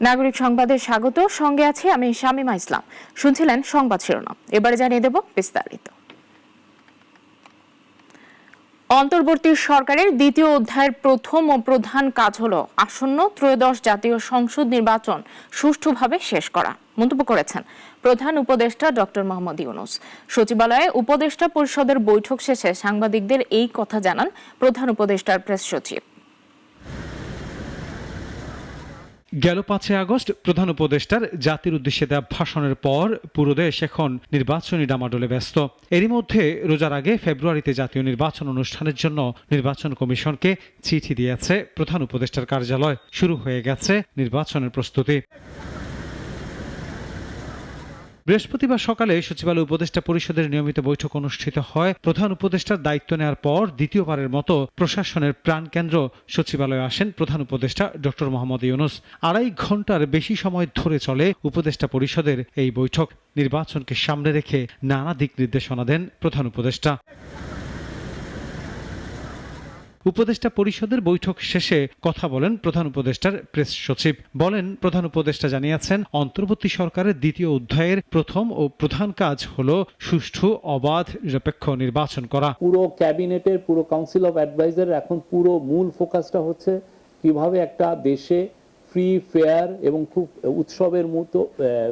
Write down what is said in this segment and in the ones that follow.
নাগরিক সংবাদে স্বাগত। সঙ্গে আছি আমি শামীমা ইসলাম। শুনছিলেন সংবাদ শিরোনাম, এবারে জানিয়ে দেব বিস্তারিত। অন্তর্বর্তী সরকারের দ্বিতীয় অধ্যায়ের প্রথম ও প্রধান কাজ হলো আসন্ন ত্রয়োদশ জাতীয় সংসদ নির্বাচন সুষ্ঠুভাবে শেষ করা, মন্তব্য করেছেন প্রধান উপদেষ্টা ডক্টর মোহাম্মদ ইউনূস। সচিবালয়ে উপদেষ্টা পরিষদের বৈঠক শেষে সাংবাদিকদের এই কথা জানান প্রধান উপদেষ্টার প্রেস সচিব। গেল 5 আগস্ট প্রধান উপদেষ্টার জাতির উদ্দেশ্যে দেওয়া ভাষণের পর পুরো দেশ এখন নির্বাচনী ডামাডোলে ব্যস্ত। এরই মধ্যে রোজার আগে ফেব্রুয়ারিতে জাতীয় নির্বাচন অনুষ্ঠানের জন্য নির্বাচন কমিশনকে চিঠি দিয়েছে প্রধান উপদেষ্টার কার্যালয়। শুরু হয়ে গেছে নির্বাচনের প্রস্তুতি। বৃহস্পতিবার সকালে সচিবালয় উপদেষ্টা পরিষদের নিয়মিত বৈঠক অনুষ্ঠিত হয়। প্রধান উপদেষ্টার দায়িত্ব নেওয়ার পর দ্বিতীয়বারের মতো প্রশাসনের প্রাণকেন্দ্র সচিবালয়ে আসেন প্রধান উপদেষ্টা ডক্টর মোহাম্মদ ইউনূস। 2.5 ঘন্টার বেশি সময় ধরে চলে উপদেষ্টা পরিষদের এই বৈঠক। নির্বাচনকে সামনে রেখে নানা দিক নির্দেশনা দেন প্রধান উপদেষ্টা। উপদেষ্টা পরিষদের বৈঠক শেষে কথা বলেন প্রধান উপদেষ্টার প্রেস সচিব। বলেন, প্রধান উপদেষ্টা জানিয়েছেন অন্তর্বর্তী সরকারের দ্বিতীয় অধ্যায়ের প্রথম ও প্রধান কাজ হলো সুষ্ঠু, অবাধ, নিরপেক্ষ নির্বাচন করা। পুরো ক্যাবিনেটের, পুরো কাউন্সিল অফ অ্যাডভাইজার এখন পুরো মূল ফোকাসটা হচ্ছে কিভাবে একটা দেশে ফ্রি, ফেয়ার এবং খুব উৎসবের মতো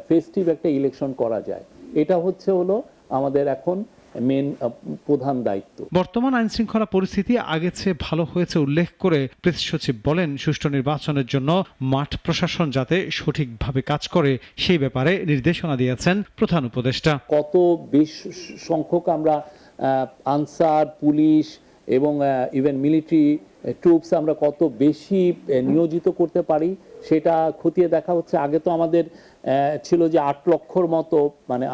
ফেস্টিভ একটা ইলেকশন করা যায়। এটা হলো আমাদের এখন মেন প্রধান দায়িত্ব। বর্তমান আইন শৃঙ্খলা পরিস্থিতি আগের চেয়ে ভালো হয়েছে উল্লেখ করে প্রেস সচিব বলেন, সুষ্ঠু নির্বাচনের জন্য মাঠ প্রশাসন যাতে সঠিকভাবে কাজ করে সেই ব্যাপারে নির্দেশনা দিয়েছেন প্রধান উপদেষ্টা। কত বেশি সংখ্যক আমরা আনসার, পুলিশ এবং ইভেন মিলিটারি ট্রুপস আমরা কত বেশি নিয়োজিত করতে পারি সেটা খতিয়ে দেখা হচ্ছে। আগে তো আমাদের ছিল যে 8 লক্ষর মতো মানে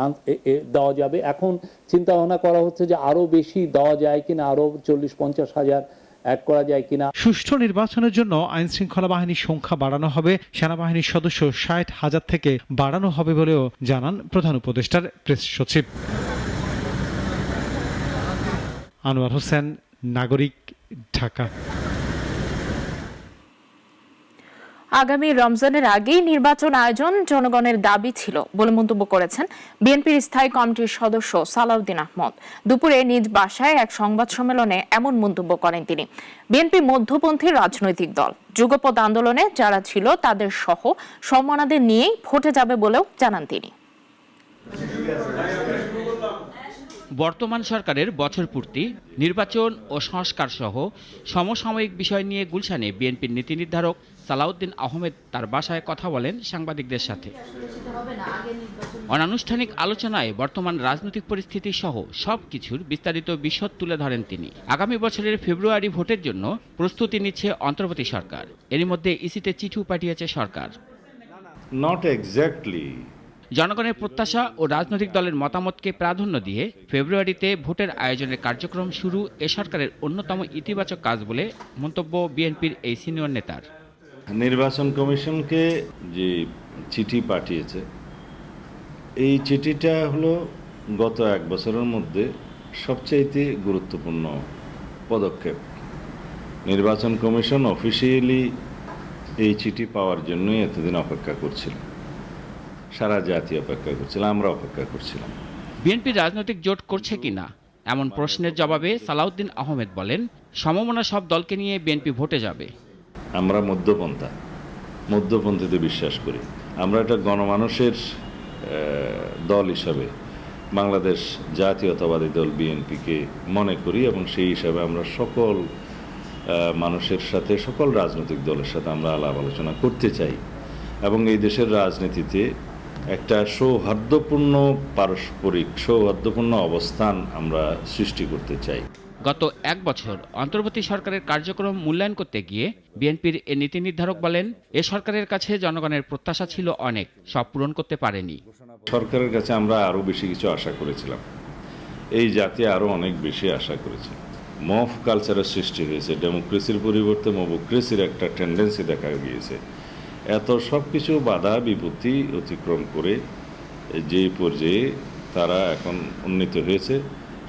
দেওয়া যাবে, এখন চিন্তা ভাবনা করা হচ্ছে যে আরো বেশি দেওয়া যায় কিনা, আরো 40-50 হাজার অ্যাড করা যায় কিনা। সুষ্ঠু নির্বাচনের জন্য আইন শৃঙ্খলা বাহিনীর সংখ্যা বাড়ানো হবে, সেনাবাহিনীর সদস্য 60,000 থেকে বাড়ানো হবে বলেও জানান প্রধান উপদেষ্টার প্রেস সচিব। আনোয়ার হোসেন, নাগরিক, ঢাকা। আগামী রমজানের আগেই নির্বাচন আয়োজন জনগণের দাবি ছিল বলে মন্তব্য করেছেন বিএনপির স্থায়ী কমিটির সদস্য সালাউদ্দিন আহমদ। দুপুরে নিজ বাসায় এক সংবাদ সম্মেলনে এমন মন্তব্য করেন তিনি। বিএনপি মধ্যপন্থী রাজনৈতিক দল, যুগপৎ আন্দোলনে যারা ছিল তাদের সহ সম্মানাদের নিয়েই ভোটে যাবে বলেও জানান তিনি। বর্তমান সরকারের বছর পূর্তি, নির্বাচন ও সংস্কার সহ সমসাময়িক বিষয় নিয়ে গুলশানে বিএনপির নীতি নির্ধারক সালাউদ্দিন আহমেদ তার বাসায় কথা বলেন সাংবাদিকদের সাথে। অনানুষ্ঠানিক আলোচনায় বর্তমান রাজনৈতিক পরিস্থিতি সহ সবকিছুর বিস্তারিত বিশদ তুলে ধরেন তিনি। আগামী বছরের ফেব্রুয়ারি ভোটের জন্য প্রস্তুতি নিচ্ছে অন্তর্বর্তী সরকার। এরই মধ্যে ইসিতে চিঠিও পাঠিয়েছে সরকার। Not exactly. জনগণের প্রত্যাশা ও রাজনৈতিক দলের মতামতকে প্রাধান্য দিয়ে ফেব্রুয়ারিতে ভোটের আয়োজনের কার্যক্রম শুরু এ সরকারের অন্যতম ইতিবাচক কাজ বলে মন্তব্য বিএনপির এই সিনিয়র নেতার। নির্বাচন কমিশনকে যে চিঠি পাঠিয়েছে, এই চিঠিটা হলো গত 1 বছরের মধ্যে সবচাইতে গুরুত্বপূর্ণ পদক্ষেপ। নির্বাচন কমিশন অফিসিয়ালি এই চিঠি পাওয়ার জন্যই এতদিন অপেক্ষা করছিল, সারা জাতি অপেক্ষা করছিল, আমরা অপেক্ষা করছিলাম। বিএনপি রাজনৈতিক জোট করছে কিনা এমন প্রশ্নের জবাবে সালাউদ্দিন আহমেদ বলেন, সমমনা সব দলকে নিয়ে বিএনপি ভোটে যাবে। আমরা মধ্যপন্থীতে বিশ্বাস করি। আমরা একটা গণমানুষের দল হিসাবে বাংলাদেশ জাতীয়তাবাদী দল বিএনপিকে মনে করি এবং সেই হিসাবে আমরা সকল মানুষের সাথে, সকল রাজনৈতিক দলের সাথে আমরা আলাপ আলোচনা করতে চাই এবং এই দেশের রাজনীতিতে একটা সৌহার্দ্যপূর্ণ অবস্থান আমরা সৃষ্টি করতে চাই। গত 1 বছর অন্তর্বর্তী সরকারের কার্যক্রম মূল্যায়ন করতে গিয়ে বিএনপির এ নীতি নির্ধারক বলেন, এ সরকারের কাছে জনগণের প্রত্যাশা ছিল অনেক, সব পূরণ করতে পারেনি। সরকারের কাছে আমরা আরও বেশি কিছু আশা করেছিলাম, এই জাতি আরও অনেক বেশি আশা করেছে। মফ কালচারের সৃষ্টি হয়েছে, ডেমোক্রেসির পরিবর্তে মবোক্রেসির একটা টেন্ডেন্সি দেখা গিয়েছে। এত সব কিছু বাধা বিপত্তি অতিক্রম করে যে পর্যায়ে তারা এখন উন্নীত হয়েছে,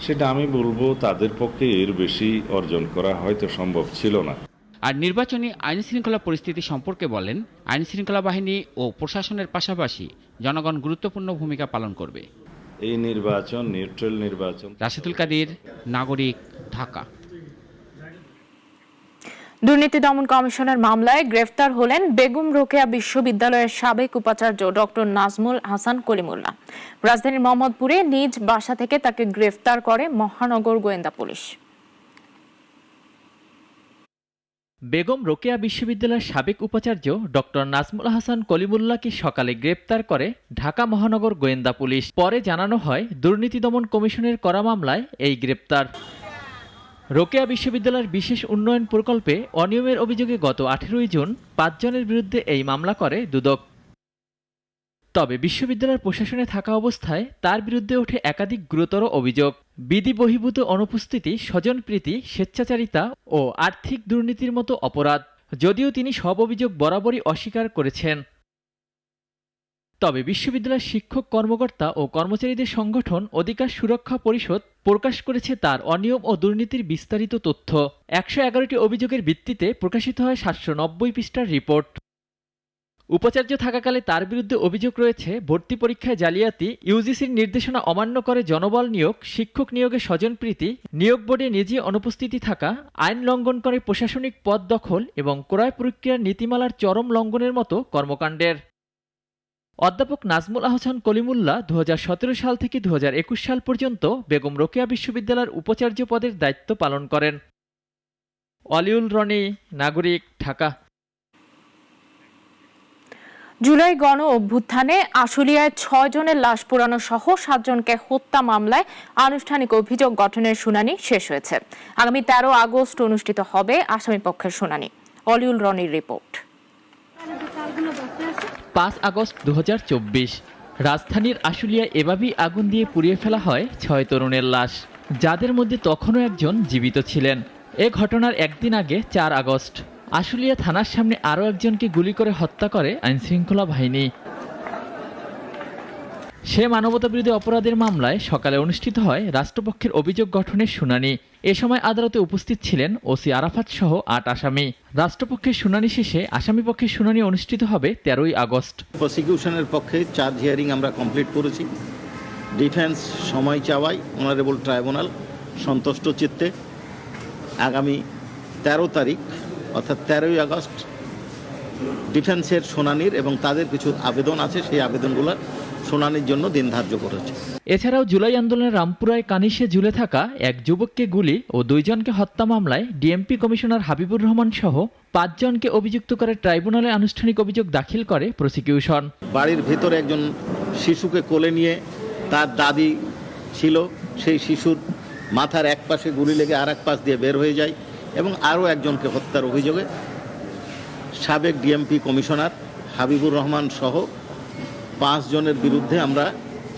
সেটা আমি বলবো তাদের পক্ষে এর বেশি অর্জন করা হয়তো সম্ভব ছিল না। আর নির্বাচনী আইন শৃঙ্খলা পরিস্থিতি সম্পর্কে বলেন, আইন শৃঙ্খলা বাহিনী ও প্রশাসনের পাশাপাশি জনগণ গুরুত্বপূর্ণ ভূমিকা পালন করবে। এই নির্বাচন নিউট্রাল নির্বাচন। রাশেদুল কাদির, নাগরিক, ঢাকা। দুর্নীতি দমন কমিশনের মামলায় গ্রেফতার হলেন বেগম রোকেয়া বিশ্ববিদ্যালয়ের সাবেক উপাচার্য ডক্টর নাজমুল হাসান কলিমুল্লাহ। রাজধানীর মোহাম্মদপুরে নিজ বাসা থেকে তাকে গ্রেফতার করে মহানগর গোয়েন্দা পুলিশ। বেগম রোকেয়া বিশ্ববিদ্যালয়ের সাবেক উপাচার্য ডক্টর নাজমুল হাসান কলিমুল্লাহকে সকালে গ্রেপ্তার করে ঢাকা মহানগর গোয়েন্দা পুলিশ। পরে জানানো হয়, দুর্নীতি দমন কমিশনের করা মামলায় এই গ্রেপ্তার। রোকেয়া বিশ্ববিদ্যালয়ের বিশেষ উন্নয়ন প্রকল্পে অনিয়মের অভিযোগে গত 18 জুন 5 জনের বিরুদ্ধে এই মামলা করে দুদক। তবে বিশ্ববিদ্যালয়ের প্রশাসনে থাকা অবস্থায় তার বিরুদ্ধে ওঠে একাধিক গুরুতর অভিযোগ। বিধি বহির্ভূত অনুপস্থিতি, স্বজনপ্রীতি, স্বেচ্ছাচারিতা ও আর্থিক দুর্নীতির মতো অপরাধ, যদিও তিনি সব অভিযোগ বরাবরই অস্বীকার করেছেন। তবে বিশ্ববিদ্যালয়ের শিক্ষক, কর্মকর্তা ও কর্মচারীদের সংগঠন অধিকার সুরক্ষা পরিষদ প্রকাশ করেছে তার অনিয়ম ও দুর্নীতির বিস্তারিত তথ্য। 111টি অভিযোগের ভিত্তিতে প্রকাশিত হয় 790 পৃষ্ঠার রিপোর্ট। উপাচার্য থাকাকালে তার বিরুদ্ধে অভিযোগ রয়েছে ভর্তি পরীক্ষায় জালিয়াতি, ইউজিসির নির্দেশনা অমান্য করে জনবল নিয়োগ, শিক্ষক নিয়োগে স্বজনপ্রীতি, নিয়োগ বোর্ডে নিজে অনুপস্থিতি থাকা, আইন লঙ্ঘন করে প্রশাসনিক পদ দখল এবং ক্রয় প্রক্রিয়ার নীতিমালার চরম লঙ্ঘনের মতো কর্মকাণ্ডের। অধ্যাপক নাজমুল আহসান কলিমুল্লাহ 2017 সাল থেকে 2021 সাল পর্যন্ত বেগম রোকেয়া বিশ্ববিদ্যালয়ের উপাচার্য পদের দায়িত্ব পালন করেন। অলিউল রনি, নাগরিক, ঢাকা। জুলাই গণ অভ্যুত্থানে আশুলিয়ায় 6 জনের লাশ পোড়ানো সহ 7 জনকে হত্যা মামলায় আনুষ্ঠানিক অভিযোগ গঠনের শুনানি শেষ হয়েছে। আগামী 13 আগস্ট অনুষ্ঠিত হবে আসামি পক্ষের শুনানি। অলিউল রনির রিপোর্ট। 5 আগস্ট 2024 রাজধানীর আশুলিয়ায় এভাবেই আগুন দিয়ে পুড়িয়ে ফেলা হয় 6 তরুণের লাশ, যাদের মধ্যে তখনও একজন জীবিত ছিলেন। এ ঘটনার একদিন আগে 4 আগস্ট আশুলিয়া থানার সামনে আরও একজনকে গুলি করে হত্যা করে আইনশৃঙ্খলা বাহিনী। সে মানবতাবিরোধী অপরাধের মামলায় সকালে অনুষ্ঠিত হয় রাষ্ট্রপক্ষের অভিযোগ গঠনের শুনানি। এ সময় আদালতে উপস্থিত ছিলেন ওসি আরাফাত সহ 8 আসামি। রাষ্ট্রপক্ষের শুনানি শেষে আসামিপক্ষের শুনানি অনুষ্ঠিত হবে 13 আগস্ট। প্রসিকিউশনের পক্ষে চার্জ হিয়ারিং আমরা কমপ্লিট করেছি। ডিফেন্স সময় চাওয়ায় অনারেবল ট্রাইব্যুনাল সন্তুষ্ট চিত্তে আগামী 13 তারিখ অর্থাৎ 13 আগস্ট ডিফেন্সের শুনানির এবং তাদের কিছু আবেদন আছে, সেই আবেদনগুলোর শুনানির জন্য দিন ধার্য করেছে। এছাড়াও জুলাই আন্দোলনের রামপুরায় কানিশে ঝুলে থাকা এক যুবককে গুলি ও 2 জনকে হত্যা মামলায় ডিএমপি কমিশনার হাবিবুর রহমান সহ 5 জনকে অভিযুক্ত করে ট্রাইব্যুনালে আনুষ্ঠানিক অভিযোগ দাখিল করে প্রসিকিউশন। বাড়ির ভেতরে একজন শিশুকে কোলে নিয়ে তার দাদি ছিল, সেই শিশুর মাথার এক পাশে গুলি লেগে আর এক পাশ দিয়ে বের হয়ে যায় এবং আরও একজনকে হত্যার অভিযোগে সাবেক ডিএমপি কমিশনার হাবিবুর রহমান সহ 5 জনের বিরুদ্ধে আমরা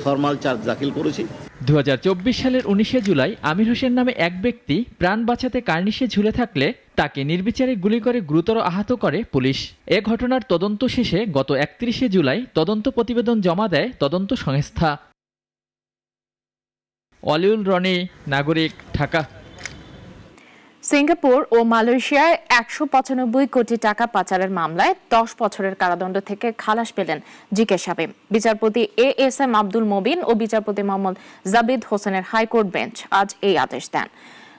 ফরমাল চার্জ দাখিল করেছি। 2024 সালের 19 জুলাই আমির হোসেন নামে এক ব্যক্তি প্রাণ বাঁচাতে কার্নিশে ঝুলে থাকলে তাকে নির্বিচারে গুলি করে গুরুতর আহত করে পুলিশ। এ ঘটনার তদন্ত শেষে গত 31 জুলাই তদন্ত প্রতিবেদন জমা দেয় তদন্ত সংস্থা। অলিউল রনি, নাগরিক, ঢাকা। সিঙ্গাপুর ও মালয়েশিয়ায় 195 কোটি টাকা পাচারের মামলায় 10 বছরের কারাদণ্ড থেকে খালাস পেলেন জিকে শামীম। বিচারপতি এএসএম আব্দুল মবিন ও বিচারপতি মোহাম্মদ জাবিদ হোসেনের হাইকোর্ট বেঞ্চ আজ এই আদেশ দেন।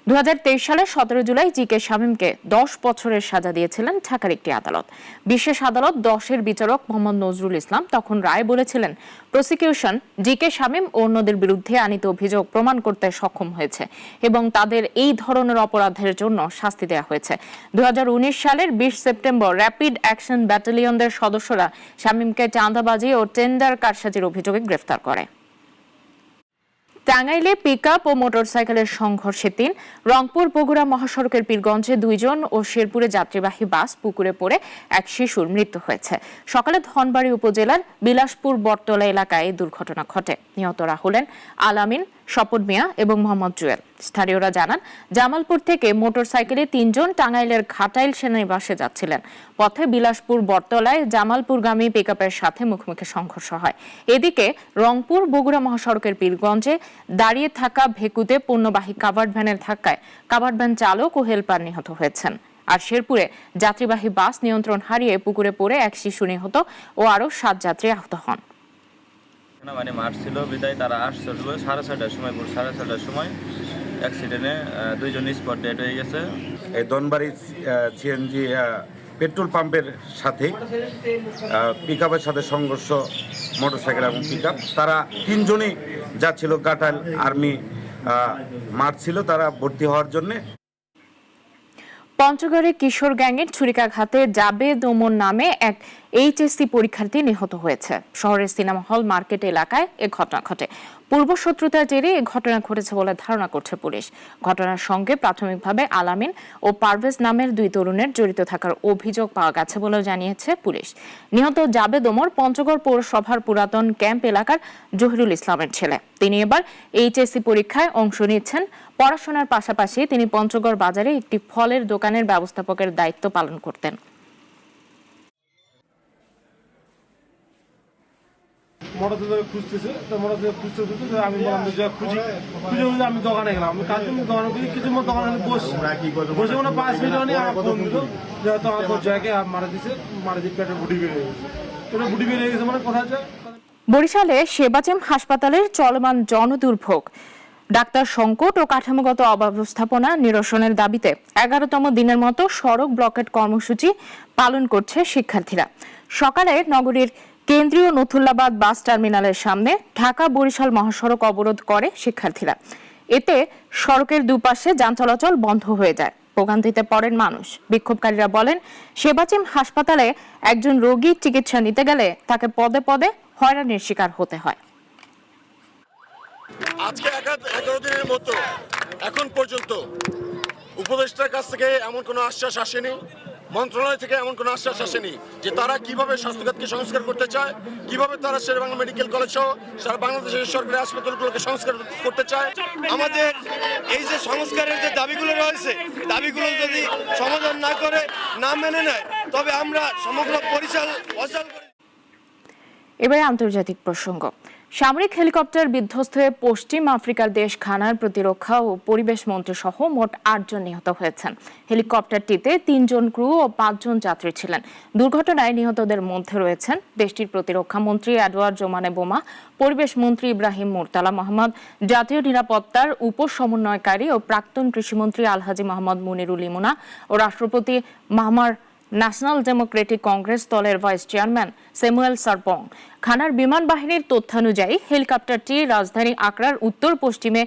2023 সালের 17 জুলাই জিকে শামীমকে 10 বছরের সাজা দিয়েছিলেন ঢাকার একটি আদালত। বিশেষ আদালত 10-এর বিচারক মোহাম্মদ নজরুল ইসলাম তখন রায় বলেছিলেন, প্রসিকিউশন জিকে শামীম ও অন্যদের বিরুদ্ধে আনিত অভিযোগ প্রমাণ করতে সক্ষম হয়েছে এবং তাদের এই ধরনের অপরাধের জন্য শাস্তি দেওয়া হয়েছে। 2019 সালের 20 সেপ্টেম্বর র্যাপিড অ্যাকশন ব্যাটালিয়নের সদস্যরা শামীমকে চাঁদাবাজি ও টেন্ডার কারসাজির অভিযোগে গ্রেফতার করে। টাঙ্গাইলে পিকআপ ও মোটরসাইকেলের সংঘর্ষে 3, রংপুর বগুড়া মহাসড়কের পীরগঞ্জে 2 জন ও শেরপুরে যাত্রীবাহী বাস পুকুরে পড়ে এক শিশুর মৃত্যু হয়েছে। সকালে ধনবাড়ী উপজেলার বিলাসপুর বটতলা এলাকায় দুর্ঘটনা ঘটে। নিহতরা হলেন আলামিন, স্বপন মিয়া এবং মোহাম্মদ জুয়েল। স্থানীয়রা জানান, জামালপুর থেকে মোটরসাইকেলে 3 জন টাঙ্গাইলের ঘাটাইল সেনানিবাসে যাচ্ছিলেন। পথে বিলাসপুর বটতলায় জামালপুরগামী পিকআপের সাথে মুখোমুখি সংঘর্ষ হয়। এদিকে রংপুর বগুড়া মহাসড়কের পীরগঞ্জে দাঁড়িয়ে থাকা ভেকুতে পণ্যবাহী কাভার্ড ভ্যানের ধাক্কায় কাভার্ড ভ্যান চালক ও হেলপার নিহত হয়েছেন। আর শেরপুরে যাত্রীবাহী বাস নিয়ন্ত্রণ হারিয়ে পুকুরে পড়ে এক শিশু নিহত ও আরও 7 যাত্রী আহত হন। মানে মাঠ ছিল বিদায় তারা আসছিল 6:30টার সময়, ভোর 6:30টার সময় অ্যাক্সিডেন্টে 2 জন স্পট ডেড হয়ে গেছে। এই দনবাড়ি সিএনজি পেট্রোল পাম্পের সাথে পিকআপের সাথে সংঘর্ষ, মোটরসাইকেল এবং পিকআপ। তারা 3 জনই যাচ্ছিল গাটাল আর্মি মাঠ ছিল, তারা ভর্তি হওয়ার জন্য। পঞ্চগড়ে কিশোর গ্যাংয়ের ছুরিকাঘাতে জাবেদ ওমর নামে এক এইচএসসি পরীক্ষার্থী নিহত হয়েছে। শহরের সিনেমা হল মার্কেট এলাকায় এ ঘটনা ঘটে। পূর্বশত্রুতার জেরে এ ঘটনা ঘটেছে বলে ধারণা করছে পুলিশ। ঘটনার সঙ্গে প্রাথমিকভাবে আলামিন ও পারভেজ নামের 2 তরুণের জড়িত থাকার অভিযোগ পাওয়া গেছে বলেও জানিয়েছে পুলিশ। নিহত জাবেদ ওমর পঞ্চগড় পৌরসভার পুরাতন ক্যাম্প এলাকার জহিরুল ইসলামের ছেলে। তিনি এবার এইচএসসি পরীক্ষায় অংশ নিচ্ছেন। পড়াশোনার পাশাপাশি তিনি পঞ্চগড় বাজারে একটি ফলের দোকানের ব্যবস্থাপকের দায়িত্ব পালন করতেন। খুঁজতেছে আমি বললাম যে খুঁজে আমি দোকানে গেলাম। আমি কালকে দোকানে খুঁজি, কিছু মতো দোকানে বসে 5 মিনিট হলে আমার ফোন দিল, যেহেতু আমার জয়কে মারা দিছে, মারা দিয়ে পেটের বুটি বেরিয়ে গেছে। পেটের বুটি বেরিয়ে গেছে মানে কোথায় যায়। বরিশালে সেবাচেম হাসপাতালের চলমান জনদুর্ভোগ, ডাক্তার সংকট ও কাঠামোগত অব্যবস্থাপনা নিরসনের দাবিতে 11তম দিনের মতো সড়ক ব্লকেট কর্মসূচি পালন করছে শিক্ষার্থীরা। সকালে নগরীর কেন্দ্রীয় নথুল্লাবাদ বাস টার্মিনালের সামনে ঢাকা বরিশাল মহাসড়ক অবরোধ করে শিক্ষার্থীরা। এতে সড়কের দুপাশে যান চলাচল বন্ধ হয়ে যায়। ভোগান্তিতে পড়েন মানুষ। বিক্ষোভকারীরা বলেন, সেবাচেম হাসপাতালে একজন রোগী চিকিৎসা নিতে গেলে তাকে পদে পদে হয়রানির শিকার হতে হয়। আজকে 11 দিনের মতো এখন পর্যন্ত উপদেষ্টার কাছ থেকে এমন কোনো আশ্বাস আসেনি, মন্ত্রণালয় থেকে এমন কোনো আশ্বাস আসেনি যে তারা কিভাবে স্বাস্থ্যখাতকে সংস্কার করতে চায়, কিভাবে তারা শেরেবাংলা মেডিকেল কলেজ সহ সারা বাংলাদেশের সরকারি হাসপাতালগুলোকে সংস্কার করতে চায়। আমাদের এই যে সংস্কারের যে দাবিগুলো রয়েছে, দাবিগুলো যদি সমাধান না করে, না মেনে নেয়, তবে আমরা সমগ্র বরিশাল অচল করে। এবারে আন্তর্জাতিক প্রসঙ্গ। সামরিক হেলিকপ্টার বিধ্বস্ত হয়ে পশ্চিম আফ্রিকার দেশ ঘানার প্রতিরক্ষা ও পরিবেশ মন্ত্রী সহ মোট 8 জন নিহত হয়েছেন। হেলিকপ্টারটিতে 3 জন ক্রু ও 5 জন যাত্রী ছিলেন। দুর্ঘটনায় নিহতদের মধ্যে রয়েছেন দেশটির প্রতিরক্ষা মন্ত্রী এডওয়ার্ড জোমানে বোমা, পরিবেশ মন্ত্রী ইব্রাহিম মুরতালা মোহাম্মদ, জাতীয় নিরাপত্তার উপসমন্বয়কারী ও প্রাক্তন কৃষিমন্ত্রী আলহাজি মোহাম্মদ মুনিরুল ইমুনা ও রাষ্ট্রপতি মাহমার ন্যাশনাল ডেমোক্রেটিক কংগ্রেস দলের ভাইস চেয়ারম্যান স্যামুয়েল সারপং। ঘানার বিমান বাহিনীর তথ্যানুযায়ী হেলিকপ্টারটি রাজধানী আকরার উত্তর পশ্চিমে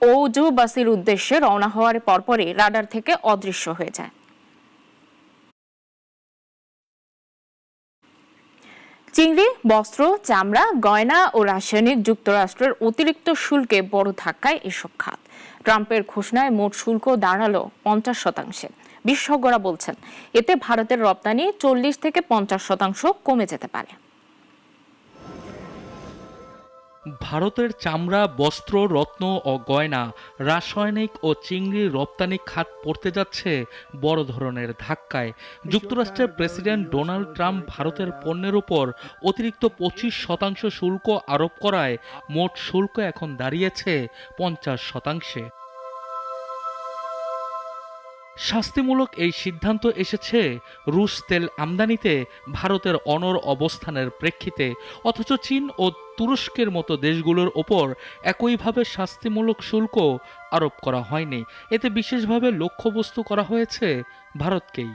ওজুবাসির উদ্দেশ্যে রওনা হওয়ার পরপরই রাডার থেকে অদৃশ্য হয়ে যায়। চিংড়ি, বস্ত্র, চামড়া, গয়না ও রাসায়নিক যুক্তরাষ্ট্রের অতিরিক্ত শুল্কে বড় ধাক্কায় এসব খাত। ট্রাম্পের ঘোষণায় মোট শুল্ক দাঁড়ালো 50%। বিশেষজ্ঞরা বলছেন, এতে ভারতের রপ্তানি 40 থেকে 50% কমে যেতে পারে। ভারতের চামড়া, বস্ত্র, রত্ন ও গয়না, রাসায়নিক ও চিংড়ি রপ্তানি খাত পড়তে যাচ্ছে বড় ধরনের ধাক্কায়। যুক্তরাষ্ট্রের প্রেসিডেন্ট ডোনাল্ড ট্রাম্প ভারতের পণ্যের উপর অতিরিক্ত 25% শুল্ক আরোপ করায় মোট শুল্ক এখন দাঁড়িয়েছে 50%। শাস্তিমূলক এই সিদ্ধান্ত এসেছে রুশ তেল আমদানিতে ভারতের অনড় অবস্থানের প্রেক্ষিতে। অথচ চীন ও তুরস্কের মতো দেশগুলোর ওপর একইভাবে শাস্তিমূলক শুল্ক আরোপ করা হয়নি। এতে বিশেষভাবে লক্ষ্যবস্তু করা হয়েছে ভারতকেই।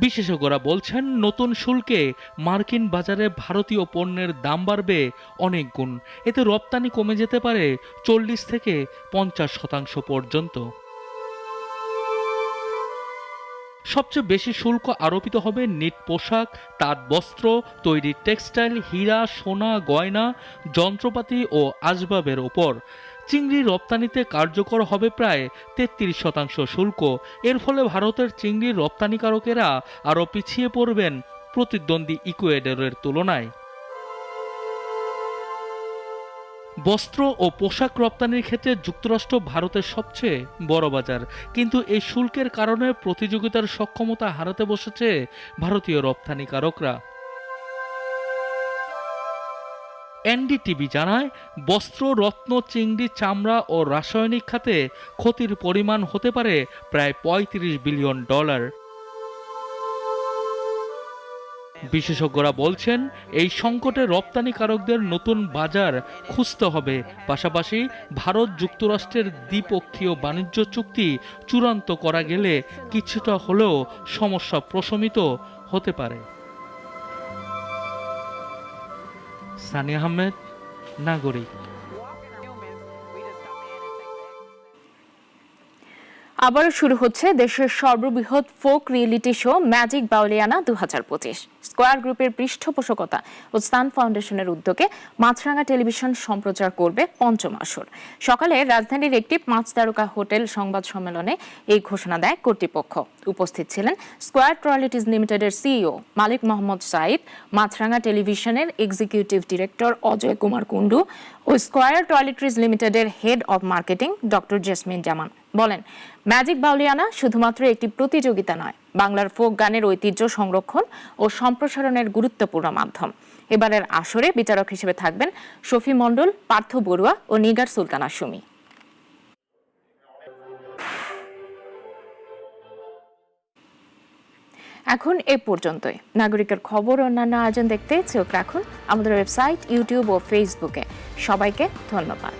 বিশেষজ্ঞরা বলছেন, নতুন শুল্কে মার্কিন বাজারে ভারতীয় পণ্যের দাম বাড়বে অনেক গুণ। এতে রপ্তানি কমে যেতে পারে 40 থেকে 50% পর্যন্ত। সবচেয়ে বেশি শুল্ক আরোপিত হবে নিট পোশাক, তাঁত বস্ত্র, তৈরি টেক্সটাইল, হীরা, সোনা, গয়না, যন্ত্রপাতি ও আসবাবের ওপর। চিংড়ি রপ্তানিতে কার্যকর হবে প্রায় 33% শুল্ক। এর ফলে ভারতের চিংড়ি রপ্তানিকারকেরা আরও পিছিয়ে পড়বেন প্রতিদ্বন্দ্বী ইকুয়েডরের তুলনায়। বস্ত্র ও পোশাক রপ্তানির ক্ষেত্রে যুক্তরাষ্ট্র ভারতের সবচেয়ে বড় বাজার, কিন্তু এই শুল্কের কারণে প্রতিযোগিতার সক্ষমতা হারাতে বসেছে ভারতীয় রপ্তানিকারকরা। এনডিটিভি জানায়, বস্ত্র, রত্ন, চিংড়ি, চামড়া ও রাসায়নিক খাতে ক্ষতির পরিমাণ হতে পারে প্রায় $35 বিলিয়ন। বিশেষজ্ঞরা বলছেন, এই সংকটে রপ্তানিকারকদের নতুন বাজার খুঁজতে হবে। পাশাপাশি ভারত যুক্তরাষ্ট্রের দ্বিপক্ষীয় বাণিজ্য চুক্তি চূড়ান্ত করা গেলে কিছুটা হলেও সমস্যা প্রশমিত হতে পারে। সানি আহমেদ, নাগরিক। আবারও শুরু হচ্ছে দেশের সর্ববৃহৎ folk reality show magic Bauliana 2025। Square গ্রুপের পৃষ্ঠপোষকতা ও স্থান ফাউন্ডেশনের উদ্যোগে মাছরাঙা টেলিভিশন সম্প্রচার করবে পঞ্চম আসর। সকালে রাজধানীর একটি 5 তারকা হোটেল সংবাদ সম্মেলনে এই ঘোষণা দেয় কর্তৃপক্ষ। উপস্থিত ছিলেন স্কয়ার টয়লেটিজ লিমিটেডের সিইও মালিক মোহাম্মদ সাইদ, মাছরাঙা টেলিভিশনের এক্সিকিউটিভ ডিরেক্টর অজয় কুমার কুন্ডু ও স্কয়ার টয়লেটরিজ লিমিটেডের head of marketing doctor Jesmin Zaman. বলেন, ম্যাজিক বাউলিয়ানা শুধুমাত্র একটি প্রতিযোগিতা নয়, বাংলার ফোক গানের ঐতিহ্য সংরক্ষণ ও সম্প্রসারণের গুরুত্বপূর্ণ মাধ্যম। এবারের আসরে বিচারক হিসেবে থাকবেন শফি মণ্ডল, পার্থ বড়ুয়া ও নিগার সুলতানা সুমি। এখন এ পর্যন্তই। নাগরিকের খবর ও অন্যান্য আয়োজন দেখতে চোখ রাখুন আমাদের ওয়েবসাইট, ইউটিউব ও ফেসবুকে। সবাইকে ধন্যবাদ।